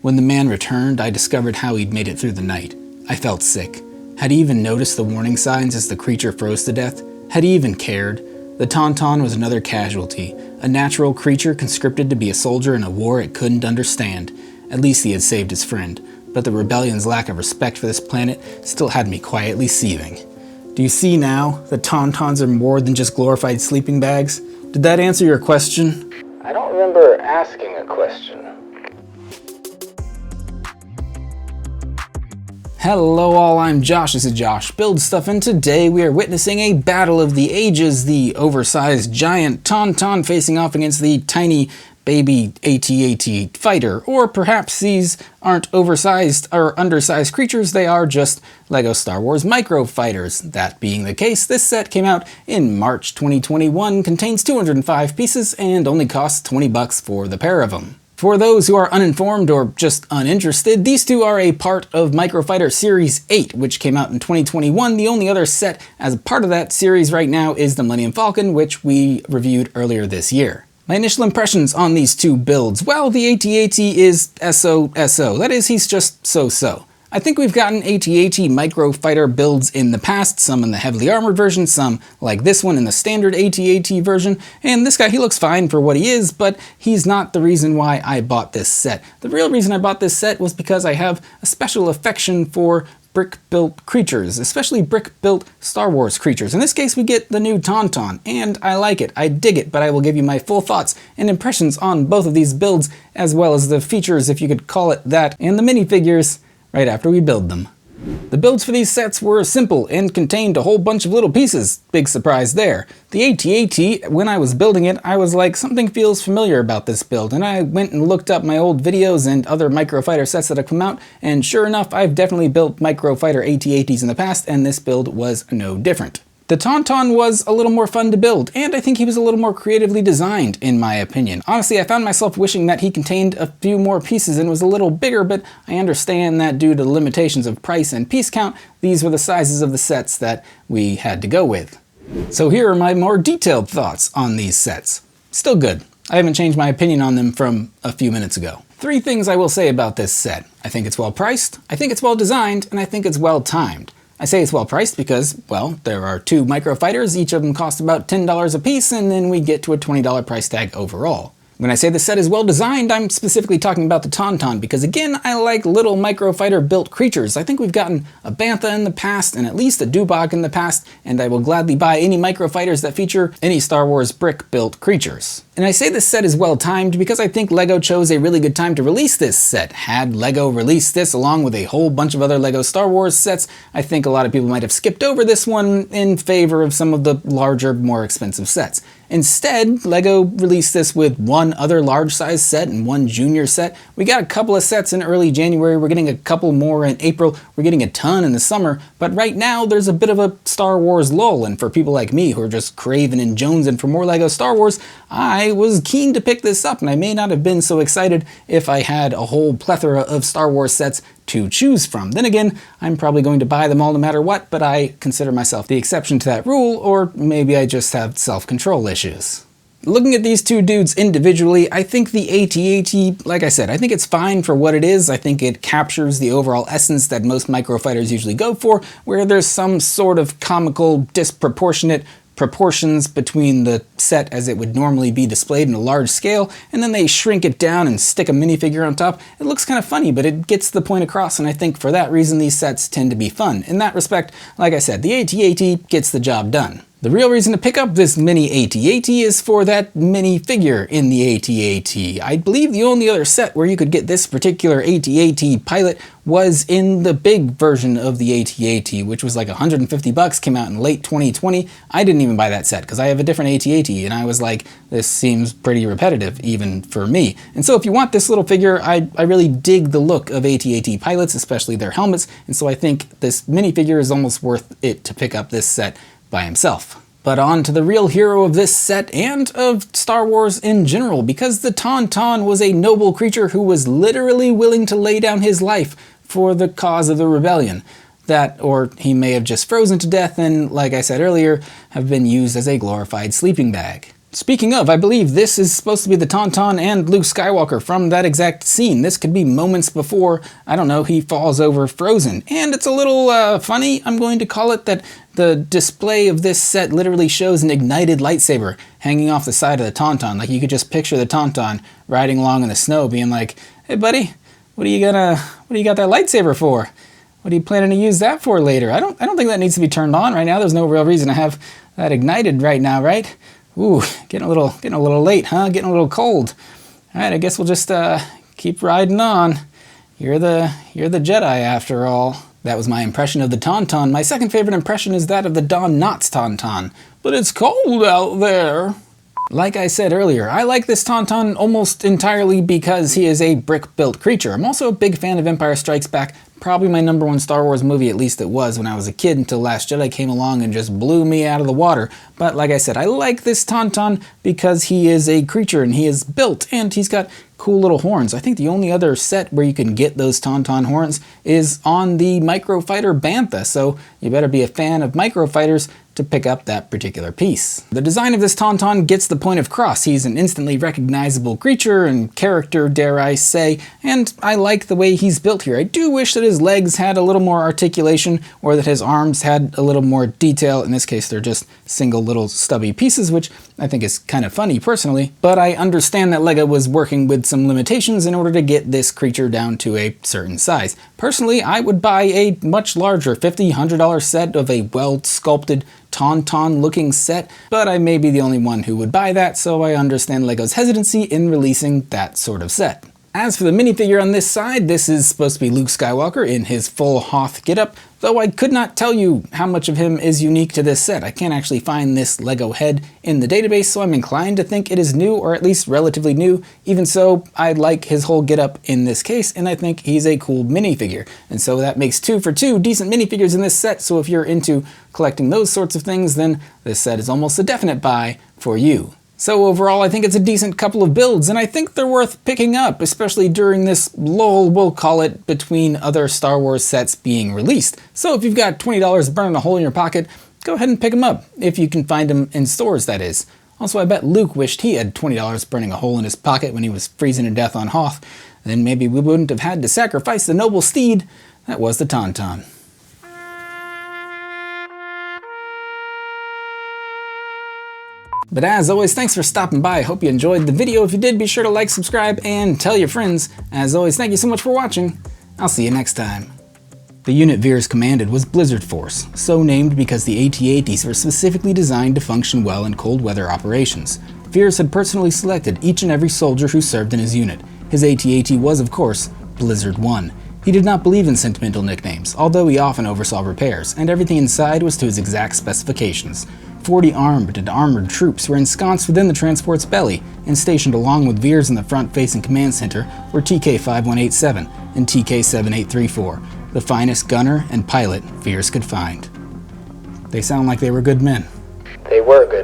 When the man returned, I discovered how he'd made it through the night. I felt sick. Had he even noticed the warning signs as the creature froze to death? Had he even cared? The Tauntaun was another casualty, a natural creature conscripted to be a soldier in a war it couldn't understand. At least he had saved his friend, but the rebellion's lack of respect for this planet still had me quietly seething. Do you see now? The Tauntauns are more than just glorified sleeping bags? Did that answer your question? I don't remember asking a question. Hello all, I'm Josh, this is Josh Builds Stuff, and today we are witnessing a battle of the ages, the oversized giant Tauntaun facing off against the tiny baby AT-AT fighter. Or perhaps these aren't oversized or undersized creatures, they are just LEGO Star Wars Microfighters. That being the case, this set came out in March 2021, contains 205 pieces, and only costs 20 bucks for the pair of them. For those who are uninformed or just uninterested, these two are a part of Microfighter Series 8, which came out in 2021. The only other set as a part of that series right now is the Millennium Falcon, which we reviewed earlier this year. My initial impressions on these two builds, well, the AT-AT is SO-SO. That is, he's just so-so. I think we've gotten AT-AT Microfighter builds in the past, some in the heavily armored version, some like this one in the standard AT-AT version, and this guy, he looks fine for what he is, but he's not the reason why I bought this set. The real reason I bought this set was because I have a special affection for brick-built creatures, especially brick-built Star Wars creatures. In this case, we get the new Tauntaun, and I like it, I dig it, but I will give you my full thoughts and impressions on both of these builds, as well as the features, if you could call it that, and the minifigures, right after we build them. The builds for these sets were simple and contained a whole bunch of little pieces. Big surprise there. The AT-AT, when I was building it, I was like, something feels familiar about this build, and I went and looked up my old videos and other Microfighter sets that have come out, and sure enough, I've definitely built Microfighter AT-ATs in the past, and this build was no different. The Tauntaun was a little more fun to build, and I think he was a little more creatively designed, in my opinion. Honestly, I found myself wishing that he contained a few more pieces and was a little bigger, but I understand that due to the limitations of price and piece count, these were the sizes of the sets that we had to go with. So here are my more detailed thoughts on these sets. Still good. I haven't changed my opinion on them from a few minutes ago. 3 things I will say about this set. I think it's well priced, I think it's well designed, and I think it's well timed. I say it's well priced because, well, there are 2 Microfighters, each of them cost about $10 a piece, and then we get to a $20 price tag overall. When I say the set is well designed, I'm specifically talking about the Tauntaun because, again, I like little Microfighter built creatures. I think we've gotten a Bantha in the past and at least a Dubog in the past, and I will gladly buy any Microfighters that feature any Star Wars brick built creatures. And I say this set is well timed because I think LEGO chose a really good time to release this set. Had LEGO released this along with a whole bunch of other LEGO Star Wars sets, I think a lot of people might have skipped over this one in favor of some of the larger, more expensive sets. Instead, LEGO released this with 1 other large size set and 1 junior set. We got a couple of sets in early January, we're getting a couple more in April, we're getting a ton in the summer, but right now there's a bit of a Star Wars lull, and for people like me who are just craving and jonesing for more LEGO Star Wars, I was keen to pick this up, and I may not have been so excited if I had a whole plethora of Star Wars sets to choose from. Then again, I'm probably going to buy them all no matter what, but I consider myself the exception to that rule, or maybe I just have self-control issues. Looking at these 2 dudes individually, I think the AT-AT, like I said, I think it's fine for what it is. I think it captures the overall essence that most Microfighters usually go for, where there's some sort of comical, disproportionate proportions between the set as it would normally be displayed in a large scale, and then they shrink it down and stick a minifigure on top. It looks kind of funny, but it gets the point across, and I think for that reason these sets tend to be fun. In that respect, like I said, the AT-AT gets the job done. The real reason to pick up this mini AT-AT is for that minifigure in the AT-AT. I believe the only other set where you could get this particular AT-AT pilot was in the big version of the AT-AT, which was like 150 bucks, came out in late 2020. I didn't even buy that set because I have a different AT-AT, and I was like, this seems pretty repetitive even for me. And so if you want this little figure, I really dig the look of AT-AT pilots, especially their helmets, and so I think this minifigure is almost worth it to pick up this set by himself. But on to the real hero of this set and of Star Wars in general, because the Tauntaun was a noble creature who was literally willing to lay down his life for the cause of the rebellion. That, or he may have just frozen to death and, like I said earlier, have been used as a glorified sleeping bag. Speaking of, I believe this is supposed to be the Tauntaun and Luke Skywalker from that exact scene. This could be moments before, I don't know, he falls over frozen. And it's a little funny, I'm going to call it, that the display of this set literally shows an ignited lightsaber hanging off the side of the Tauntaun. Like, you could just picture the Tauntaun riding along in the snow being like, hey buddy, what do you got that lightsaber for? What are you planning to use that for later? I don't think that needs to be turned on right now. There's no real reason to have that ignited right now, right? Ooh, getting a little late, huh? Getting a little cold. All right, I guess we'll just keep riding on. You're the Jedi after all. That was my impression of the Tauntaun. My second favorite impression is that of the Don Knotts Tauntaun. But it's cold out there. Like I said earlier, I like this Tauntaun almost entirely because he is a brick-built creature. I'm also a big fan of Empire Strikes Back. Probably my #1 Star Wars movie, at least it was when I was a kid, until Last Jedi came along and just blew me out of the water. But like I said, I like this Tauntaun because he is a creature and he is built and he's got cool little horns. I think the only other set where you can get those Tauntaun horns is on the Microfighter Bantha, so you better be a fan of Microfighters to pick up that particular piece. The design of this Tauntaun gets the point across. He's an instantly recognizable creature and character, dare I say, and I like the way he's built here. I do wish that his legs had a little more articulation, or that his arms had a little more detail. In this case, they're just single little stubby pieces, which I think is kind of funny personally, but I understand that LEGO was working with some limitations in order to get this creature down to a certain size. Personally, I would buy a much larger $50, $100 set of a well-sculpted Tauntaun-looking set, but I may be the only one who would buy that, so I understand LEGO's hesitancy in releasing that sort of set. As for the minifigure on this side, this is supposed to be Luke Skywalker in his full Hoth getup, though I could not tell you how much of him is unique to this set. I can't actually find this LEGO head in the database, so I'm inclined to think it is new, or at least relatively new. Even so, I like his whole getup in this case, and I think he's a cool minifigure. And so that makes 2 for 2 decent minifigures in this set, so if you're into collecting those sorts of things, then this set is almost a definite buy for you. So overall, I think it's a decent couple of builds, and I think they're worth picking up, especially during this lull, we'll call it, between other Star Wars sets being released. So if you've got $20 burning a hole in your pocket, go ahead and pick them up, if you can find them in stores, that is. Also, I bet Luke wished he had $20 burning a hole in his pocket when he was freezing to death on Hoth. Then maybe we wouldn't have had to sacrifice the noble steed that was the Tauntaun. But as always, thanks for stopping by. I hope you enjoyed the video. If you did, be sure to like, subscribe, and tell your friends. As always, thank you so much for watching. I'll see you next time. The unit Veers commanded was Blizzard Force, so named because the AT-ATs were specifically designed to function well in cold weather operations. Veers had personally selected each and every soldier who served in his unit. His AT-AT was, of course, Blizzard 1. He did not believe in sentimental nicknames, although he often oversaw repairs, and everything inside was to his exact specifications. 40 armed and armored troops were ensconced within the transport's belly, and stationed along with Veers in the front-facing command center were TK-5187 and TK-7834, the finest gunner and pilot Veers could find. They sound like they were good men. They were good